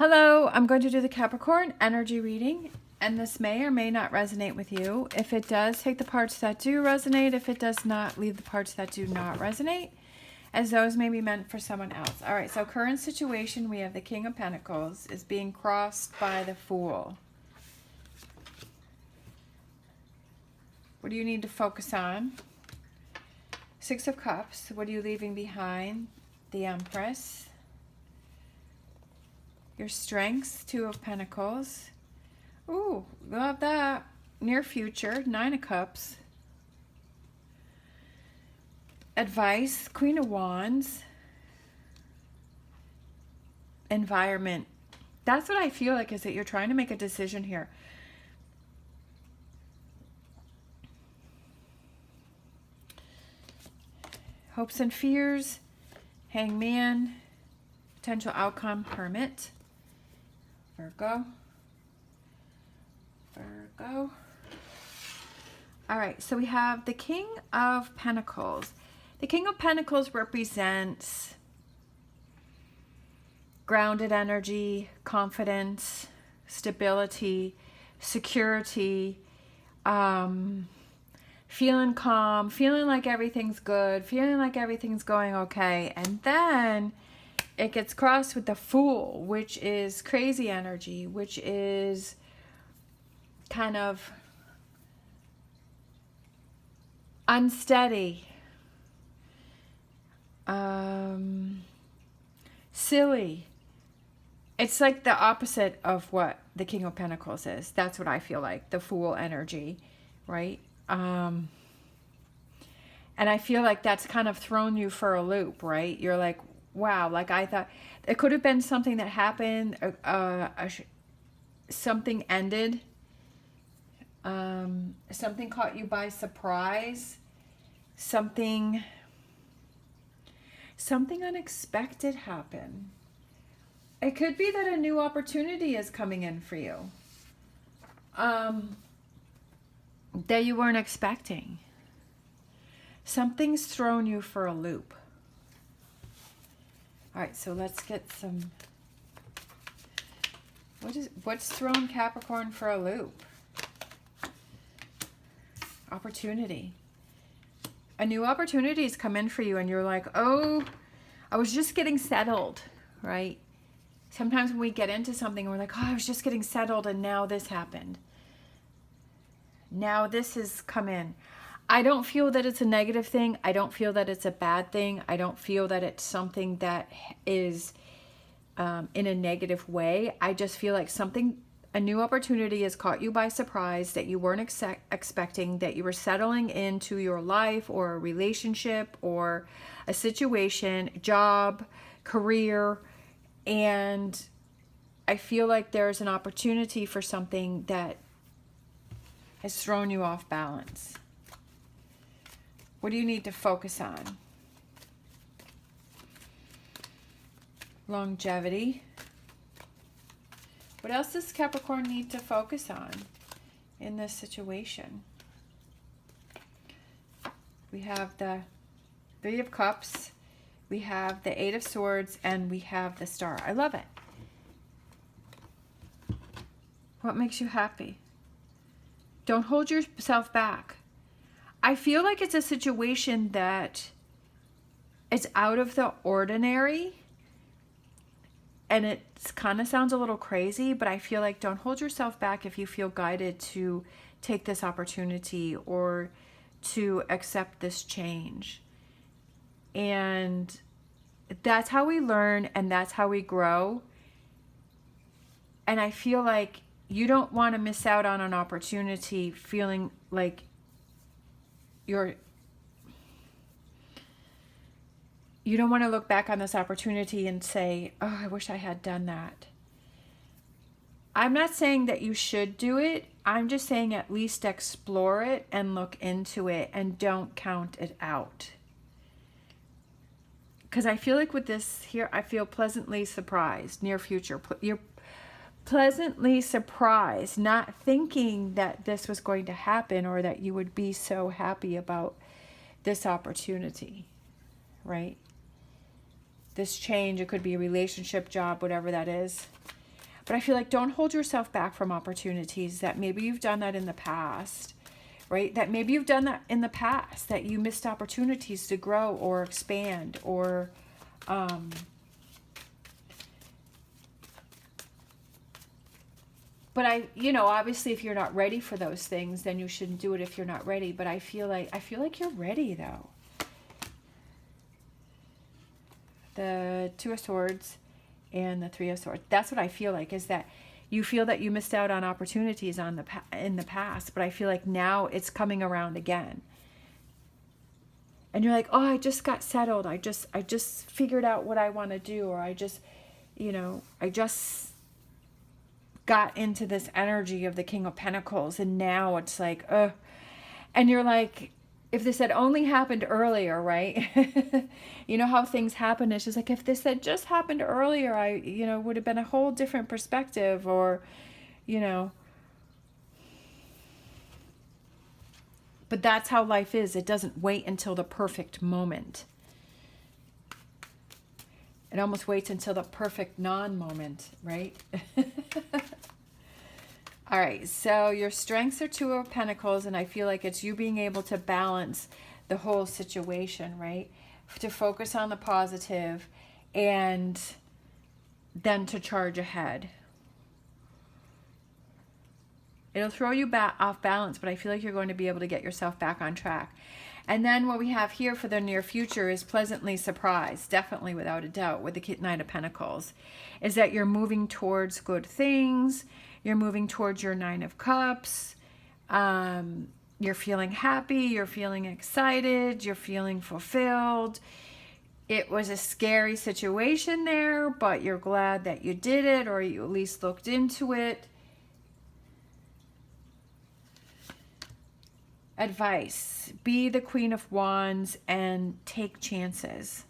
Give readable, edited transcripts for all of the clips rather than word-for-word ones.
Hello, I'm going to do the Capricorn energy reading, and this may or may not resonate with you. If it does, take the parts that do resonate. If it does not, leave the parts that do not resonate, as those may be meant for someone else. All right, so current situation, we have the King of Pentacles is being crossed by the Fool. What do you need to focus on? Six of Cups, what are you leaving behind? The Empress. Your strengths, Two of Pentacles. Ooh, love that. Near future, Nine of Cups. Advice, Queen of Wands. Environment. That's what I feel like, is that you're trying to make a decision here. Hopes and fears, Hangman, potential outcome, Hermit. Virgo. All right, so we have the King of Pentacles. The King of Pentacles represents grounded energy, confidence, stability, security, feeling calm, feeling like everything's good, feeling like everything's going okay. And then it gets crossed with the Fool, which is crazy energy, which is kind of unsteady, silly. It's like the opposite of what the King of Pentacles is. That's what I feel like, the Fool energy, right? And I feel like that's kind of thrown you for a loop, right? You're like, wow, like I thought it could have been something that happened, something ended, something caught you by surprise, something unexpected happened. It could be that a new opportunity is coming in for you, that you weren't expecting. Something's thrown you for a loop. All right, so let's get some. What's thrown Capricorn for a loop? Opportunity. A new opportunity has come in for you, and you're like, oh, I was just getting settled, right? Sometimes when we get into something, we're like, oh, I was just getting settled, and now this happened. Now this has come in. I don't feel that it's a negative thing. I don't feel that it's a bad thing. I don't feel that it's something that is in a negative way. I just feel like a new opportunity has caught you by surprise that you weren't expecting, that you were settling into your life or a relationship or a situation, job, career, and I feel like there's an opportunity for something that has thrown you off balance. What do you need to focus on? Longevity. What else does Capricorn need to focus on in this situation? We have the Three of Cups, we have the Eight of Swords, and we have the Star. I love it. What makes you happy? Don't hold yourself back. I feel like it's a situation that it's out of the ordinary, and it kind of sounds a little crazy, but I feel like don't hold yourself back if you feel guided to take this opportunity or to accept this change. And that's how we learn, and that's how we grow. And I feel like you don't want to miss out on an opportunity feeling like you don't want to look back on this opportunity and say, oh, I wish I had done that. I'm not saying that you should do it. I'm just saying at least explore it and look into it, and don't count it out. Because I feel like with this here, I feel pleasantly surprised, near future. You're pleasantly surprised, not thinking that this was going to happen or that you would be so happy about this opportunity, right? This change, it could be a relationship, job, whatever that is. But I feel like don't hold yourself back from opportunities that maybe you've done that in the past, right? That maybe you've done that in the past, that you missed opportunities to grow or expand or but obviously if you're not ready for those things, then you shouldn't do it if you're not ready. But I feel like you're ready though. The Two of Swords and the Three of Swords. That's what I feel like, is that you feel that you missed out on opportunities in the past, but I feel like now it's coming around again. And you're like, oh, I just got settled. I just figured out what I want to do, or I just got into this energy of the King of Pentacles, and now it's like, and you're like, if this had only happened earlier, right? You know how things happen. It's just like, if this had just happened earlier, I, would have been a whole different perspective, or, But that's how life is. It doesn't wait until the perfect moment. It almost waits until the perfect non-moment, right? All right, so your strengths are Two of Pentacles, and I feel like it's you being able to balance the whole situation, right? To focus on the positive and then to charge ahead. It'll throw you back off balance, but I feel like you're going to be able to get yourself back on track. And then what we have here for the near future is pleasantly surprised, definitely without a doubt, with the Knight of Pentacles, is that you're moving towards good things. You're moving towards your Nine of Cups. You're feeling happy. You're feeling excited. You're feeling fulfilled. It was a scary situation there, but you're glad that you did it, or you at least looked into it. Advice: be the Queen of Wands and take chances.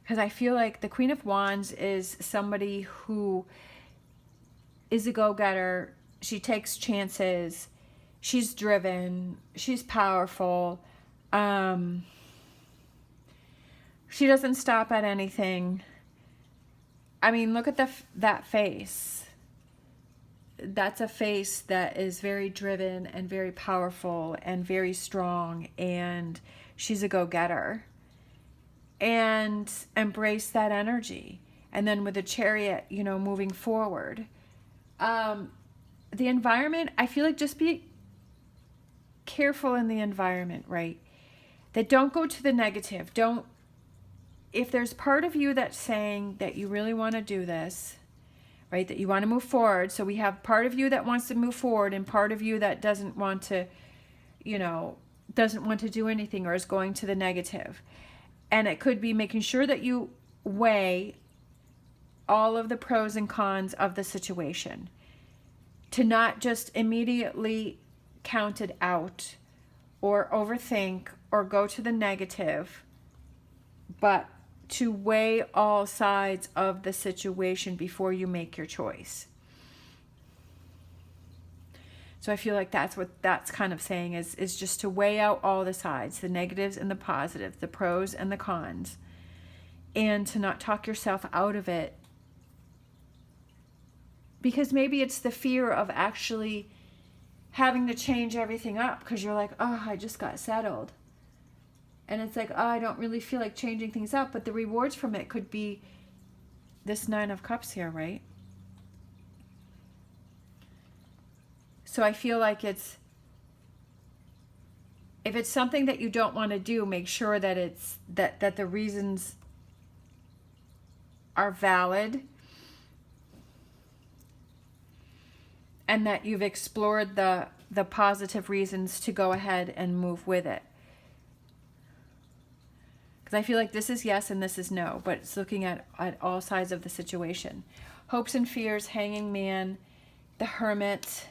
Because I feel like the Queen of Wands is somebody who is a go-getter. She takes chances. She's driven. She's powerful. She doesn't stop at anything. I mean, look at that face. That's a face that is very driven and very powerful and very strong, and she's a go-getter. And embrace that energy. And then with the Chariot, moving forward. The environment, I feel like just be careful in the environment, right? That don't go to the negative. If there's part of you that's saying that you really want to do this, right, that you want to move forward. So we have part of you that wants to move forward and part of you that doesn't want to do anything or is going to the negative. And it could be making sure that you weigh all of the pros and cons of the situation, to not just immediately count it out or overthink or go to the negative, but to weigh all sides of the situation before you make your choice. So I feel like that's what that's kind of saying, is just to weigh out all the sides, the negatives and the positives, the pros and the cons, and to not talk yourself out of it. Because maybe it's the fear of actually having to change everything up, because you're like, oh, I just got settled. And it's like, oh, I don't really feel like changing things up. But the rewards from it could be this Nine of Cups here, right? So I feel like if it's something that you don't want to do, make sure that it's that the reasons are valid and that you've explored the positive reasons to go ahead and move with it. Because I feel like this is yes and this is no, but it's looking at all sides of the situation. Hopes and fears, Hanging Man, the Hermit.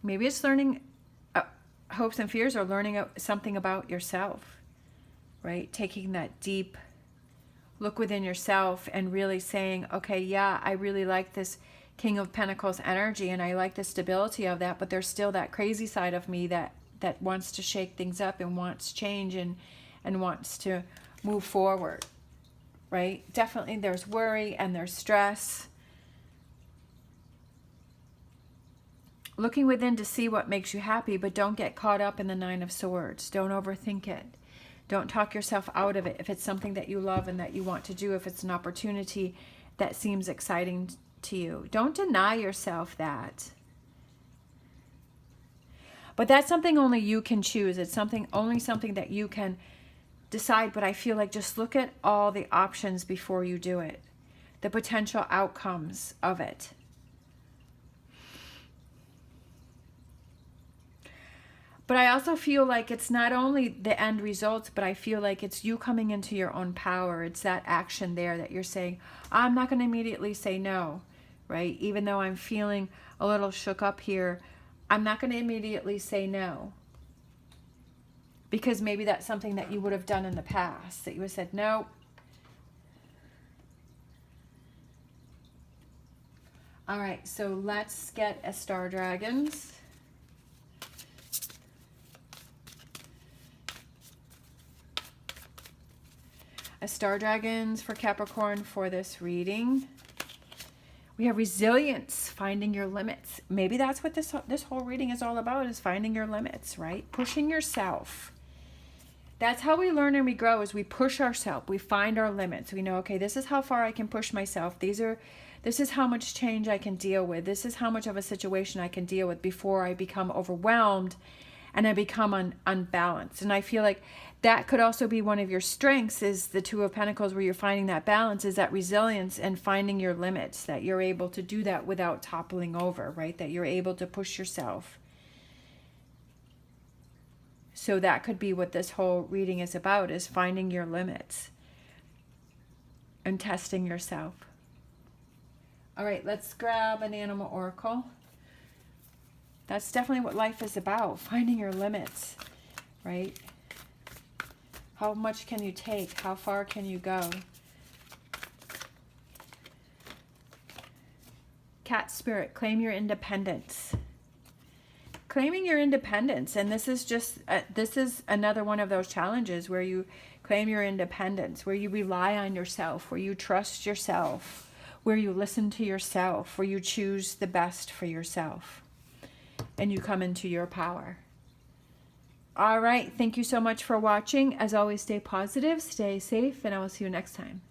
Maybe it's learning hopes and fears, or learning something about yourself, right? Taking that deep look within yourself and really saying, okay, yeah, I really like this King of Pentacles energy and I like the stability of that, but there's still that crazy side of me that wants to shake things up and wants change and wants to move forward. right? Definitely there's worry and there's stress. Looking within to see what makes you happy, but don't get caught up in the Nine of Swords. Don't overthink it. Don't talk yourself out of it. If it's something that you love and that you want to do, if it's an opportunity that seems exciting to you, don't deny yourself that. But that's something only you can choose. It's only something that you can decide. But I feel like just look at all the options before you do it, the potential outcomes of it. But I also feel like it's not only the end results, but I feel like it's you coming into your own power. It's that action there that you're saying, I'm not going to immediately say no, right? Even though I'm feeling a little shook up here, I'm not going to immediately say no. Because maybe that's something that you would have done in the past, that you would have said no. All right, so let's get a Star Dragons. A Star Dragons for Capricorn for this reading. We have resilience, finding your limits. Maybe that's what this whole reading is all about, is finding your limits, right? Pushing yourself. That's how we learn and we grow, is we push ourselves. We find our limits. We know, okay, this is how far I can push myself. This is how much change I can deal with. This is how much of a situation I can deal with before I become overwhelmed and I become unbalanced. And I feel like that could also be one of your strengths, is the Two of Pentacles, where you're finding that balance, is that resilience and finding your limits, that you're able to do that without toppling over, right? That you're able to push yourself. So that could be what this whole reading is about, is finding your limits and testing yourself. All right, let's grab an animal oracle. That's definitely what life is about, finding your limits, right? How much can you take? How far can you go? Cat spirit, claim your independence. Claiming your independence, and this is another one of those challenges where you claim your independence, where you rely on yourself, where you trust yourself, where you listen to yourself, where you choose the best for yourself, and you come into your power. All right, thank you so much for watching. As always, stay positive, stay safe, and I will see you next time.